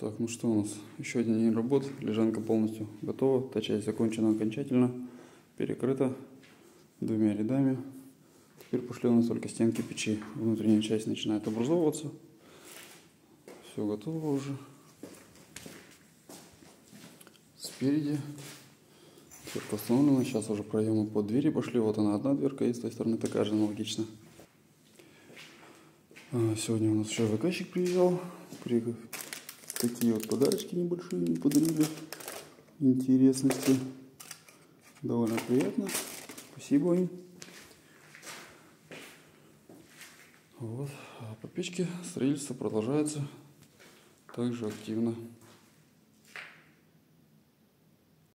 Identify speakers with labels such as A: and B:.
A: Так, ну что у нас? Еще один день работ. Лежанка полностью готова. Та часть закончена окончательно. Перекрыта двумя рядами. Теперь пошли у нас только стенки печи. Внутренняя часть начинает образовываться. Все готово уже. Спереди все установлено. Сейчас уже проемы под двери пошли. Вот она одна дверка, и с той стороны такая же аналогично. Сегодня у нас еще заказчик приезжал. Такие вот подарочки небольшие мне подарили. Интересности. Довольно приятно. Спасибо им. Вот. А по печке строительство продолжается также активно.